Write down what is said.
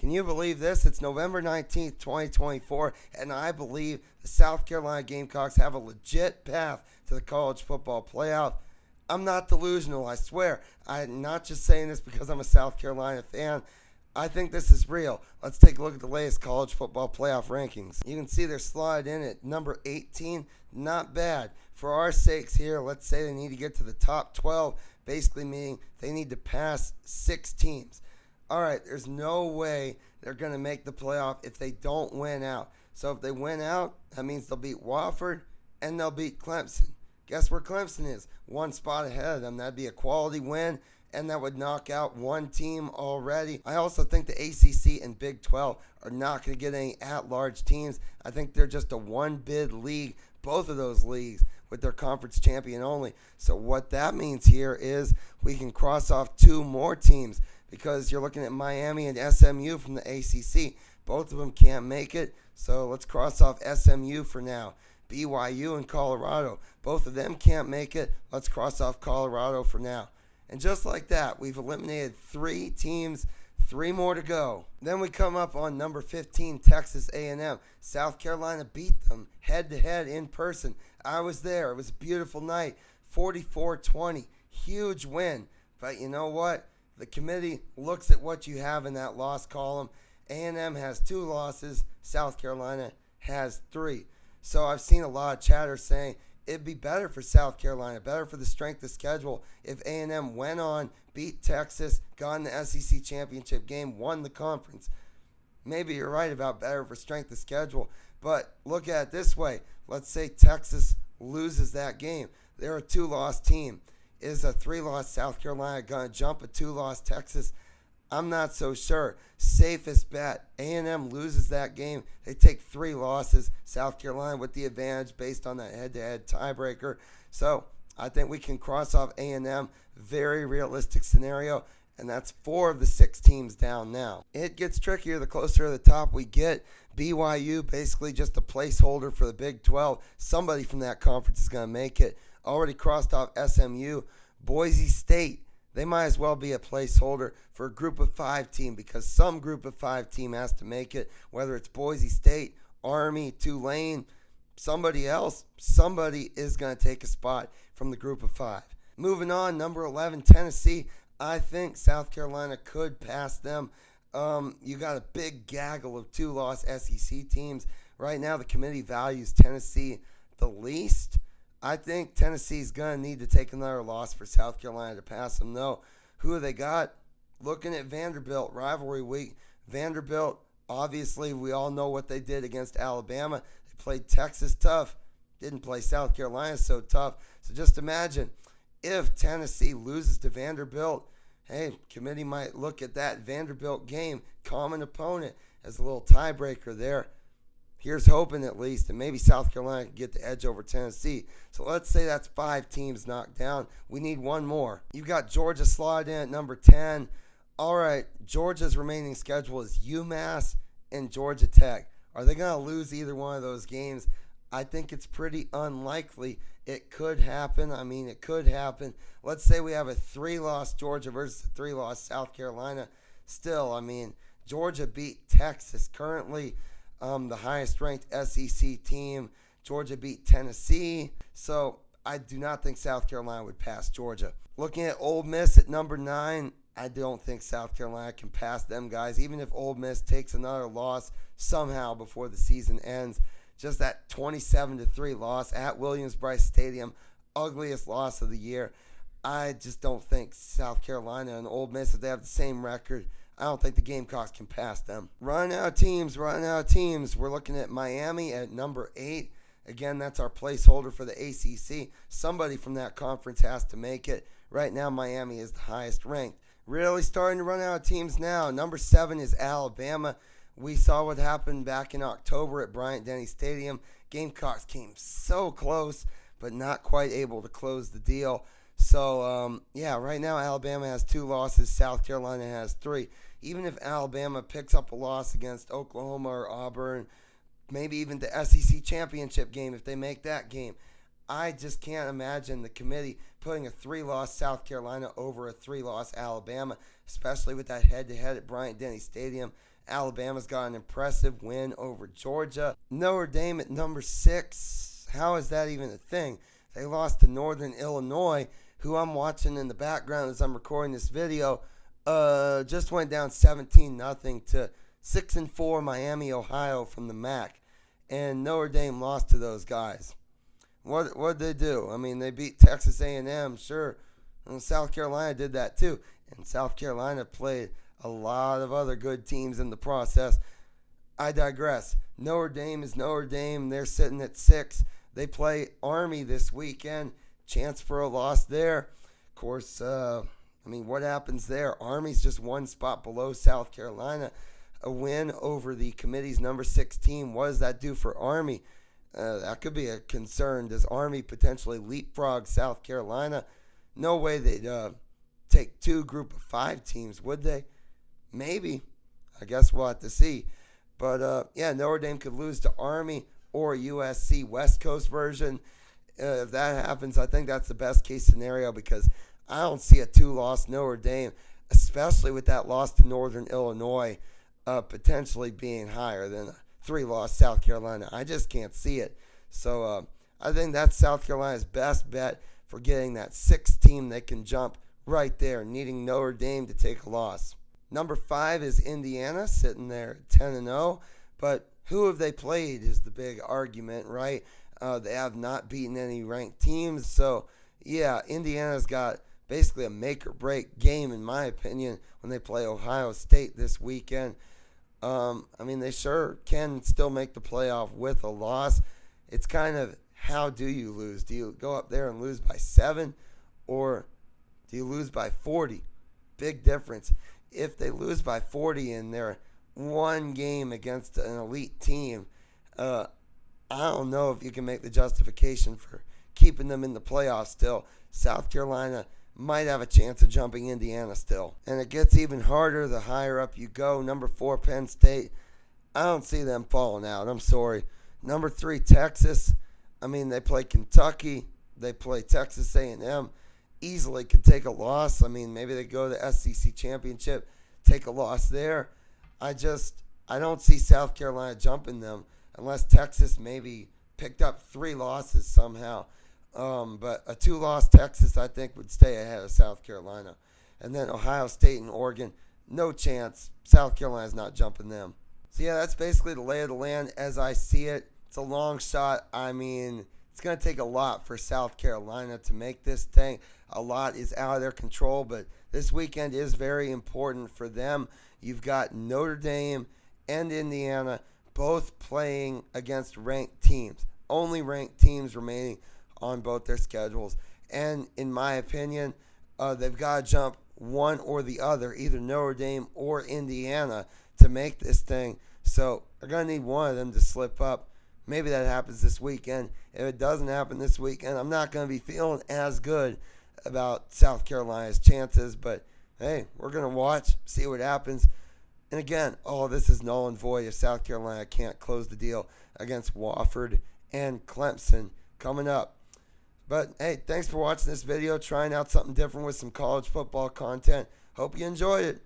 Can you believe this? It's November 19th, 2024, and I believe the South Carolina Gamecocks have a legit path to the college football playoff. I'm not delusional, I swear. I'm not just saying this because I'm a South Carolina fan. I think this is real. Let's take a look at the latest college football playoff rankings. You can see they're slotted in at number 18. Not bad. For our sakes here, let's say they need to get to the top 12, basically meaning they need to pass 6 teams. All right, there's no way they're going to make the playoff if they don't win out. So if they win out, that means they'll beat Wofford and they'll beat Clemson. Guess where Clemson is? 1 spot ahead of them. That'd be a quality win, and that would knock out 1 team already. I also think the ACC and Big 12 are not going to get any at-large teams. I think they're just a one-bid league, both of those leagues, with their conference champion only. So what that means here is we can cross off 2 more teams, because you're looking at Miami and SMU from the ACC. Both of them can't make it, so let's cross off SMU for now. BYU and Colorado, both of them can't make it. Let's cross off Colorado for now. And just like that, we've eliminated 3 teams, 3 more to go. Then we come up on number 15, Texas A&M. South Carolina beat them head-to-head in person. I was there. It was a beautiful night, 44-20. Huge win. But you know what? The committee looks at what you have in that loss column. A&M has 2 losses. South Carolina has 3. So I've seen a lot of chatter saying it'd be better for South Carolina, better for the strength of schedule if A&M went on, beat Texas, got in the SEC championship game, won the conference. Maybe you're right about better for strength of schedule, but look at it this way. Let's say Texas loses that game. They're a 2-loss team. Is a 3-loss South Carolina going to jump a 2-loss Texas? I'm not so sure. Safest bet, A&M loses that game. They take 3 losses. South Carolina with the advantage based on that head-to-head tiebreaker. So I think we can cross off A&M. Very realistic scenario. And that's 4 of the 6 teams down now. It gets trickier the closer to the top we get. BYU basically just a placeholder for the Big 12. Somebody from that conference is going to make it. Already crossed off SMU. Boise State, they might as well be a placeholder for a group of 5 team, because some group of 5 team has to make it, whether it's Boise State, Army, Tulane, somebody else. Somebody is going to take a spot from the group of 5. Moving on, number 11, Tennessee. I think South Carolina could pass them. You got a big gaggle of 2-loss SEC teams. Right now, the committee values Tennessee the least. I think Tennessee's going to need to take another loss for South Carolina to pass them. No. Who have they got? Looking at Vanderbilt, rivalry week. Vanderbilt, obviously, we all know what they did against Alabama. They played Texas tough. Didn't play South Carolina so tough. So just imagine, if Tennessee loses to Vanderbilt, hey, committee might look at that Vanderbilt game, common opponent, as a little tiebreaker there. Here's hoping, at least, and maybe South Carolina can get the edge over Tennessee. So let's say that's 5 teams knocked down. We need 1 more. You've got Georgia slotted in at number 10. All right, Georgia's remaining schedule is UMass and Georgia Tech. Are they going to lose either one of those games? I think it's pretty unlikely. It could happen. I mean, it could happen. Let's say we have a 3-loss Georgia versus a 3-loss South Carolina. Still, I mean, Georgia beat Texas. Currently, the highest-ranked SEC team. Georgia beat Tennessee. So I do not think South Carolina would pass Georgia. Looking at Ole Miss at number 9, I don't think South Carolina can pass them guys, even if Ole Miss takes another loss somehow before the season ends. Just that 27-3 loss at Williams-Brice Stadium, ugliest loss of the year. I just don't think South Carolina and Ole Miss, if they have the same record, I don't think the Gamecocks can pass them. Running out of teams. We're looking at Miami at number 8. Again, that's our placeholder for the ACC. Somebody from that conference has to make it. Right now, Miami is the highest ranked. Really starting to run out of teams now. Number 7 is Alabama. We saw what happened back in October at Bryant-Denny Stadium. Gamecocks came so close, but not quite able to close the deal. So, right now Alabama has 2 losses. South Carolina has 3. Even if Alabama picks up a loss against Oklahoma or Auburn, maybe even the SEC championship game if they make that game, I just can't imagine the committee putting a 3-loss South Carolina over a 3-loss Alabama, especially with that head-to-head at Bryant-Denny Stadium. Alabama's got an impressive win over Georgia. Notre Dame at number 6. How is that even a thing? They lost to Northern Illinois, who I'm watching in the background as I'm recording this video. Just went down 17-0 to 6-4 Miami, Ohio from the MAC. And Notre Dame lost to those guys. What'd they do? I mean, they beat Texas A&M, sure. And South Carolina did that too. And South Carolina played a lot of other good teams in the process. I digress. Notre Dame is Notre Dame. They're sitting at 6. They play Army this weekend. Chance for a loss there. Of course, what happens there? Army's just one spot below South Carolina. A win over the committee's number 6 team. What does that do for Army? That could be a concern. Does Army potentially leapfrog South Carolina? No way they'd take 2 group of 5 teams, would they? Maybe. I guess we'll have to see. But, Notre Dame could lose to Army or USC West Coast version. If that happens, I think that's the best case scenario because I don't see a 2-loss Notre Dame, especially with that loss to Northern Illinois, potentially being higher than a 3-loss South Carolina. I just can't see it. So I think that's South Carolina's best bet for getting that 6th team that can jump right there, needing Notre Dame to take a loss. Number 5 is Indiana, sitting there at 10-0. But who have they played is the big argument, right? They have not beaten any ranked teams. So, yeah, Indiana's got basically a make-or-break game, in my opinion, when they play Ohio State this weekend. They sure can still make the playoff with a loss. It's kind of, how do you lose? Do you go up there and lose by 7, or do you lose by 40? Big difference. If they lose by 40 in their one game against an elite team, I don't know if you can make the justification for keeping them in the playoffs still. South Carolina might have a chance of jumping Indiana still. And it gets even harder the higher up you go. Number 4, Penn State. I don't see them falling out. I'm sorry. Number 3, Texas. They play Kentucky. They play Texas A&M. Easily could take a loss. Maybe they go to the SEC championship, take a loss there. I don't see South Carolina jumping them unless Texas maybe picked up 3 losses somehow. But a 2-loss Texas, I think, would stay ahead of South Carolina. And then Ohio State and Oregon, no chance. South Carolina's not jumping them. So, yeah, that's basically the lay of the land as I see it. It's a long shot. It's going to take a lot for South Carolina to make this thing. A lot is out of their control, but this weekend is very important for them. You've got Notre Dame and Indiana both playing against ranked teams. Only ranked teams remaining on both their schedules. And in my opinion, they've got to jump one or the other, either Notre Dame or Indiana, to make this thing. So they're going to need one of them to slip up. Maybe that happens this weekend. If it doesn't happen this weekend, I'm not going to be feeling as good about South Carolina's chances. But, hey, we're going to watch, see what happens. And again, all this is null and void if South Carolina can't close the deal against Wofford and Clemson coming up. But, hey, thanks for watching this video, trying out something different with some college football content. Hope you enjoyed it.